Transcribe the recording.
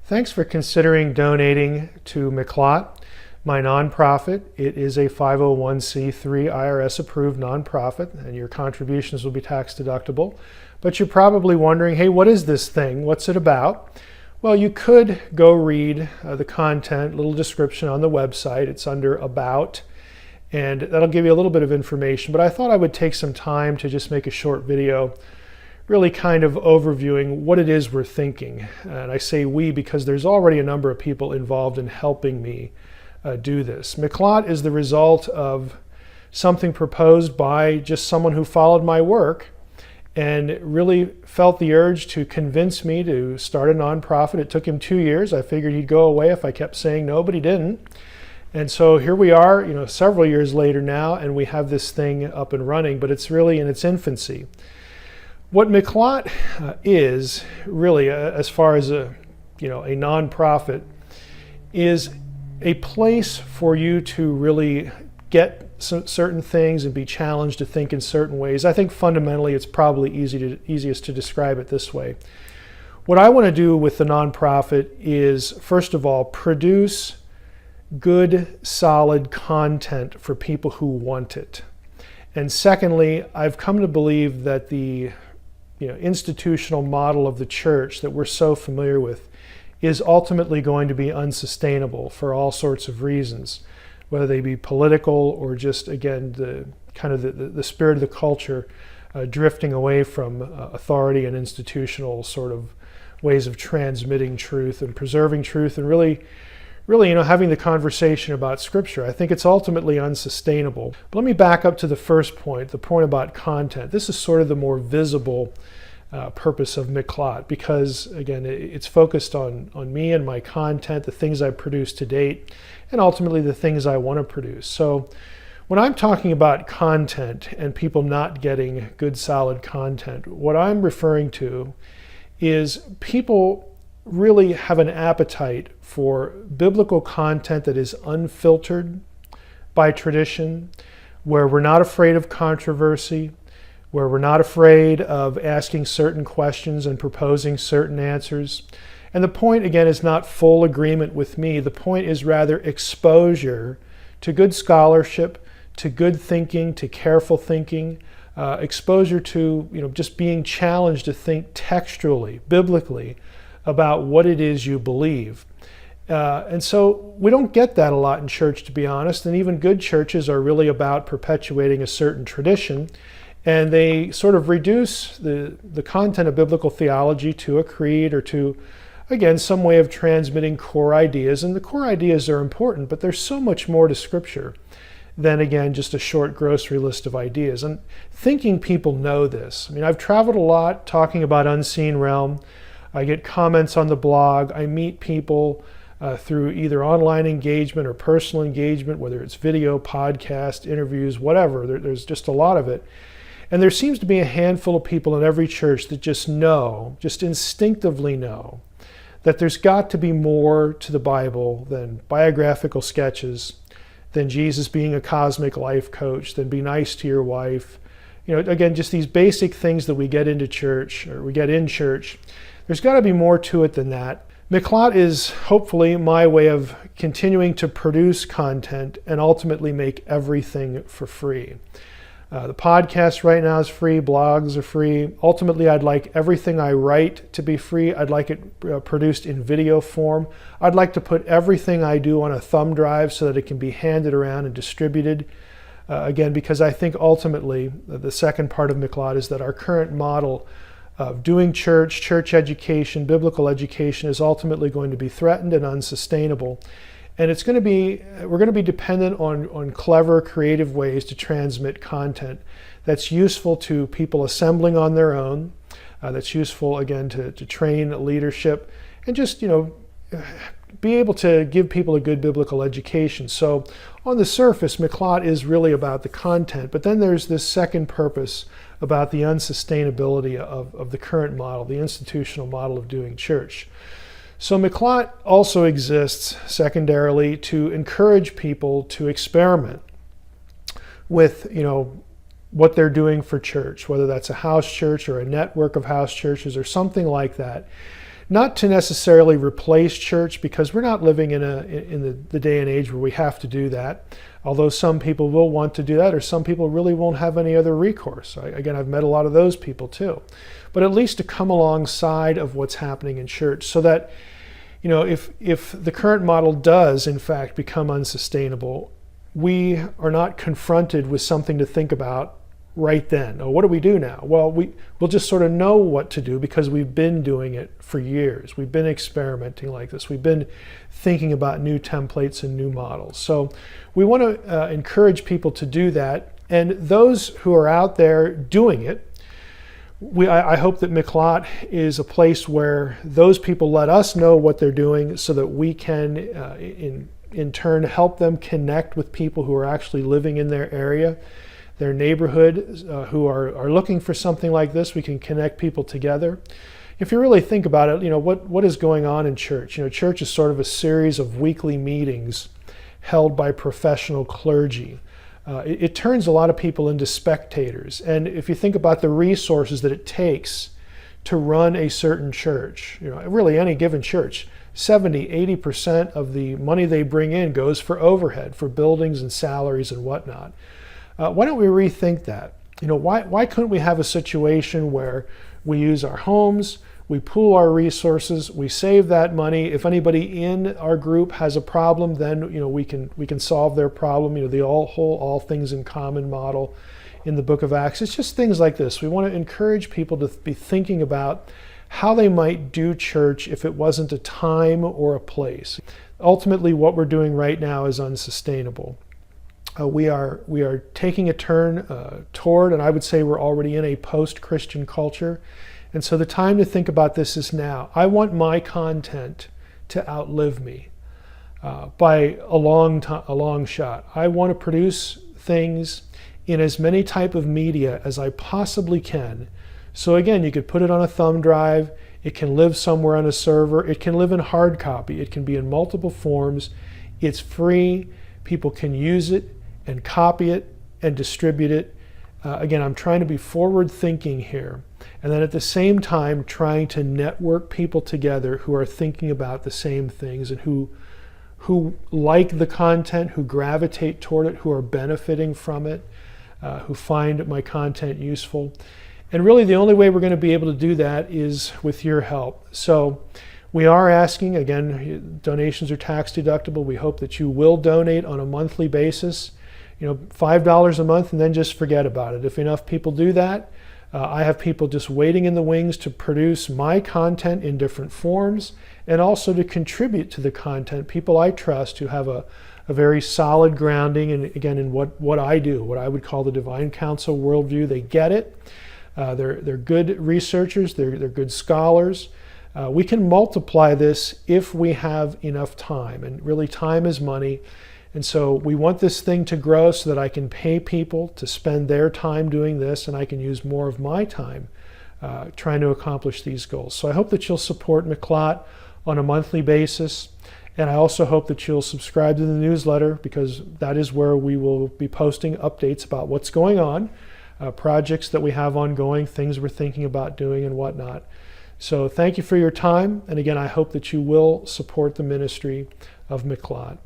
Thanks for considering donating to MIQLAT, my nonprofit. It is a 501c3 IRS approved nonprofit, and your contributions will be tax deductible. But you're probably wondering, hey, what is this thing? What's it about? Well, you could go read the content, little description on the website. It's under About, and that'll give you a little bit of information. But I thought I would take some time to just make a short video really kind of overviewing what it is we're thinking. And I say we because there's already a number of people involved in helping me do this. MIQLAT is the result of something proposed by just someone who followed my work and really felt the urge to convince me to start a nonprofit. It took him 2 years. I figured he'd go away if I kept saying no, but he didn't. And so here we are, several years later now, and we have this thing up and running, but it's really in its infancy. What MIQLAT is really, as far as a nonprofit, is a place for you to really get certain things and be challenged to think in certain ways. I think fundamentally it's probably easiest to describe it this way. What I want to do with the nonprofit is, first of all, produce good, solid content for people who want it. And secondly, I've come to believe that the institutional model of the church that we're so familiar with is ultimately going to be unsustainable for all sorts of reasons, whether they be political or just, again, the spirit of the culture drifting away from authority and institutional sort of ways of transmitting truth and preserving truth and really having the conversation about Scripture. I think it's ultimately unsustainable. But let me back up to the first point, the point about content. This is sort of the more visible purpose of MIQLAT because, again, it's focused on me and my content, the things I've produced to date, and ultimately the things I want to produce. So when I'm talking about content and people not getting good, solid content, what I'm referring to is people really have an appetite for biblical content that is unfiltered by tradition, where we're not afraid of controversy, where we're not afraid of asking certain questions and proposing certain answers. And the point, again, is not full agreement with me. The point is rather exposure to good scholarship, to good thinking, to careful thinking, exposure to just being challenged to think textually, biblically, about what it is you believe. And so we don't get that a lot in church, to be honest, and even good churches are really about perpetuating a certain tradition, and they sort of reduce the content of biblical theology to a creed or to, again, some way of transmitting core ideas. And the core ideas are important, but there's so much more to Scripture than, again, just a short grocery list of ideas. And thinking people know this. I mean, I've traveled a lot talking about unseen realm. I get comments on the blog. I meet people through either online engagement or personal engagement, whether it's video, podcast, interviews, whatever. There's just a lot of it. And there seems to be a handful of people in every church that just instinctively know, that there's got to be more to the Bible than biographical sketches, than Jesus being a cosmic life coach, than be nice to your wife. Again, just these basic things that we get into church, or we get in church. There's got to be more to it than that. MIQLAT is hopefully my way of continuing to produce content and ultimately make everything for free. The podcast right now is free, blogs are free. Ultimately, I'd like everything I write to be free. I'd like it produced in video form. I'd like to put everything I do on a thumb drive so that it can be handed around and distributed. Again, because I think ultimately the second part of MIQLAT is that our current model of doing church education, biblical education is ultimately going to be threatened and unsustainable. And we're going to be dependent on clever, creative ways to transmit content that's useful to people assembling on their own, that's useful, again, to train leadership, and just, be able to give people a good biblical education. So on the surface, MIQLAT is really about the content, but then there's this second purpose about the unsustainability of the current model, the institutional model of doing church. So MIQLAT also exists secondarily to encourage people to experiment with, what they're doing for church, whether that's a house church or a network of house churches or something like that. not to necessarily replace church, because we're not living in the day and age where we have to do that. Although some people will want to do that, or some people really won't have any other recourse. Again, I've met a lot of those people too. But at least to come alongside of what's happening in church, so that, if the current model does in fact become unsustainable, we are not confronted with something to think about right then. Oh, what do we do now? Well, we'll just sort of know what to do because we've been doing it for years. We've been experimenting like this. We've been thinking about new templates and new models. So we want to encourage people to do that. And those who are out there doing it, I hope that MIQLAT is a place where those people let us know what they're doing, so that we can, in turn, help them connect with people who are actually living in their area, their neighborhood, who are looking for something like this. We can connect people together. If you really think about it, what is going on in church? Church is sort of a series of weekly meetings held by professional clergy. It turns a lot of people into spectators. And if you think about the resources that it takes to run a certain church, really any given church, 70–80% of the money they bring in goes for overhead, for buildings and salaries and whatnot. Why don't we rethink that? Why couldn't we have a situation where we use our homes, we pool our resources, we save that money. If anybody in our group has a problem, then we can solve their problem. The all things in common model in the book of Acts. It's just things like this. We want to encourage people to be thinking about how they might do church if it wasn't a time or a place. Ultimately, what we're doing right now is unsustainable. We are taking a turn toward, and I would say we're already in a post-Christian culture. And so the time to think about this is now. I want my content to outlive me by a long shot. I want to produce things in as many type of media as I possibly can. So again, you could put it on a thumb drive. It can live somewhere on a server. It can live in hard copy. It can be in multiple forms. It's free. People can use it and copy it and distribute it. Again, I'm trying to be forward thinking here. And then at the same time, trying to network people together who are thinking about the same things and who like the content, who gravitate toward it, who are benefiting from it, who find my content useful. And really the only way we're going to be able to do that is with your help. So we are asking, again, donations are tax deductible. We hope that you will donate on a monthly basis, $5 a month, and then just forget about it. If enough people do that, I have people just waiting in the wings to produce my content in different forms, and also to contribute to the content. People I trust who have a very solid grounding, and again, in what I do, what I would call the divine counsel worldview. They get it. They're good researchers. They're good scholars. We can multiply this if we have enough time, and really time is money. And so we want this thing to grow so that I can pay people to spend their time doing this, and I can use more of my time trying to accomplish these goals. So I hope that you'll support MIQLAT on a monthly basis, and I also hope that you'll subscribe to the newsletter, because that is where we will be posting updates about what's going on, projects that we have ongoing, things we're thinking about doing and whatnot. So thank you for your time, and again, I hope that you will support the ministry of MIQLAT.